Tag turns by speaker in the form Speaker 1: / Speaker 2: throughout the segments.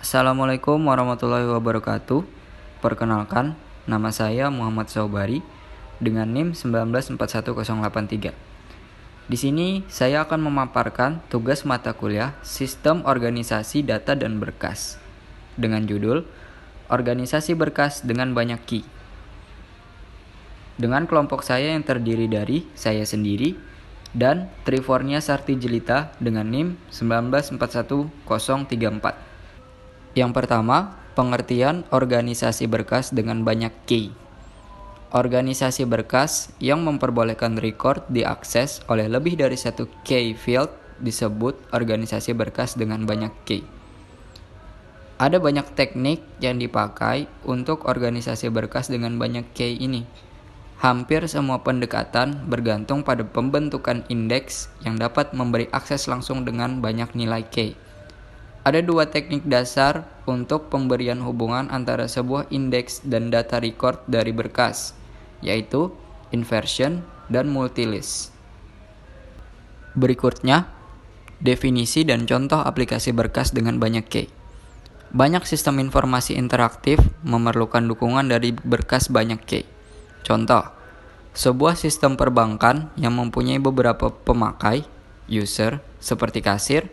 Speaker 1: Assalamualaikum warahmatullahi wabarakatuh. Perkenalkan, nama saya Muhammad Saubari dengan NIM 1941083. Di sini saya akan memaparkan tugas mata kuliah Sistem Organisasi Data dan Berkas dengan judul Organisasi Berkas dengan Banyak Key. Dengan kelompok saya yang terdiri dari saya sendiri dan Trifornia Sarti Jelita dengan NIM 1941034. Yang pertama, pengertian organisasi berkas dengan banyak key. Organisasi berkas yang memperbolehkan record diakses oleh lebih dari satu key field disebut organisasi berkas dengan banyak key. Ada banyak teknik yang dipakai untuk organisasi berkas dengan banyak key ini. Hampir semua pendekatan bergantung pada pembentukan indeks yang dapat memberi akses langsung dengan banyak nilai key. Ada dua teknik dasar untuk pemberian hubungan antara sebuah indeks dan data record dari berkas, yaitu inversion dan multilist. Berikutnya, definisi dan contoh aplikasi berkas dengan banyak key. Banyak sistem informasi interaktif memerlukan dukungan dari berkas banyak key. Contoh, sebuah sistem perbankan yang mempunyai beberapa pemakai, user, seperti kasir,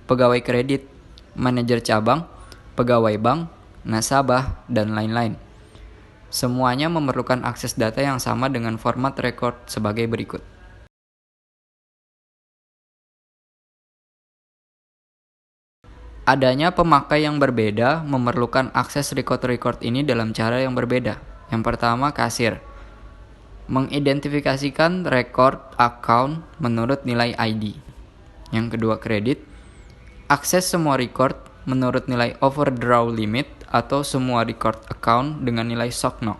Speaker 1: pegawai kredit, manajer cabang, pegawai bank, nasabah, dan lain-lain. Semuanya memerlukan akses data yang sama dengan format record sebagai berikut. Adanya pemakai yang berbeda memerlukan akses record-record ini dalam cara yang berbeda. Yang pertama, kasir. Mengidentifikasikan record account menurut nilai ID. Yang kedua, kredit. Akses semua record menurut nilai overdraw limit atau semua record account dengan nilai SOCNO.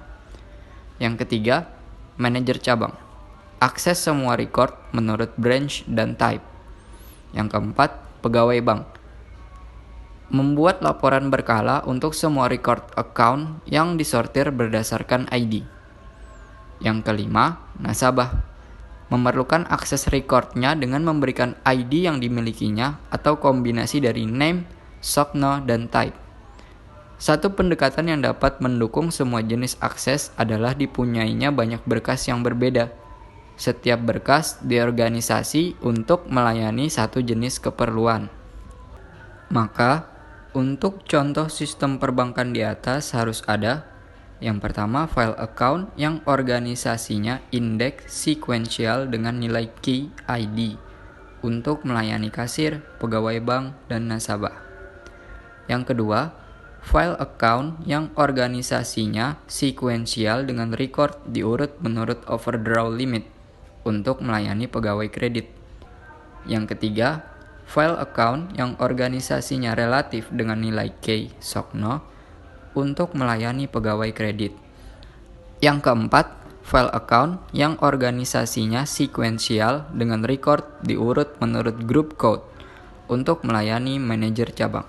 Speaker 1: Yang ketiga, manajer cabang. Akses semua record menurut branch dan type. Yang keempat, pegawai bank. Membuat laporan berkala untuk semua record account yang disortir berdasarkan ID. Yang kelima, nasabah. Memerlukan akses recordnya dengan memberikan ID yang dimilikinya atau kombinasi dari name, SOCNO, dan type. Satu pendekatan yang dapat mendukung semua jenis akses adalah dipunyainya banyak berkas yang berbeda. Setiap berkas diorganisasi untuk melayani satu jenis keperluan. Maka, untuk contoh sistem perbankan di atas harus ada yang pertama, file account yang organisasinya indeks sequential dengan nilai key ID untuk melayani kasir, pegawai bank, dan nasabah. Yang kedua, file account yang organisasinya sequential dengan record diurut menurut overdraw limit untuk melayani pegawai kredit. Yang ketiga, file account yang organisasinya relatif dengan nilai key SOCNO untuk melayani pegawai kredit. Yang keempat, file account yang organisasinya sequential dengan record diurut menurut group code untuk melayani manajer cabang.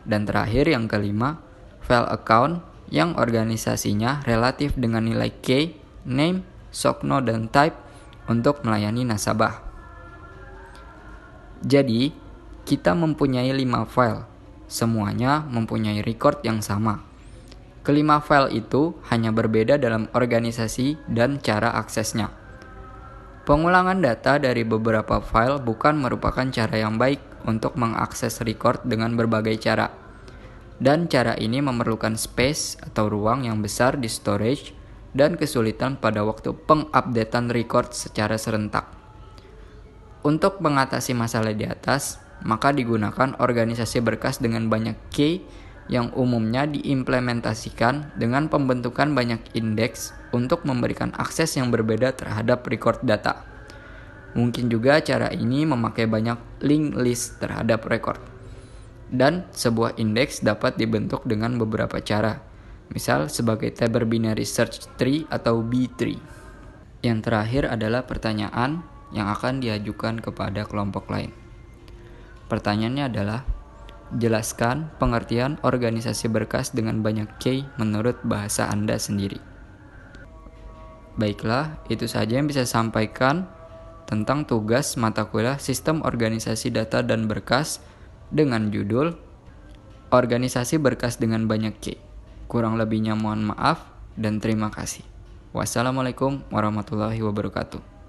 Speaker 1: Dan terakhir yang kelima, file account yang organisasinya relatif dengan nilai key, name, SOCNO, dan type untuk melayani nasabah. Jadi, kita mempunyai 5 file. Semuanya mempunyai record yang sama. Kelima file itu hanya berbeda dalam organisasi dan cara aksesnya. Pengulangan data dari beberapa file bukan merupakan cara yang baik untuk mengakses record dengan berbagai cara. Dan cara ini memerlukan space atau ruang yang besar di storage dan kesulitan pada waktu pengupdatean record secara serentak. Untuk mengatasi masalah di atas, maka digunakan organisasi berkas dengan banyak key yang umumnya diimplementasikan dengan pembentukan banyak indeks untuk memberikan akses yang berbeda terhadap record data. Mungkin juga cara ini memakai banyak linked list terhadap record. Dan sebuah indeks dapat dibentuk dengan beberapa cara, misal sebagai table binary search tree atau B-tree. Yang terakhir adalah pertanyaan yang akan diajukan kepada kelompok lain. Pertanyaannya adalah, jelaskan pengertian organisasi berkas dengan banyak key menurut bahasa Anda sendiri. Baiklah, itu saja yang bisa saya sampaikan tentang tugas mata kuliah Sistem Organisasi Data dan Berkas dengan judul organisasi berkas dengan banyak C. Kurang lebihnya mohon maaf dan terima kasih. Wassalamualaikum warahmatullahi wabarakatuh.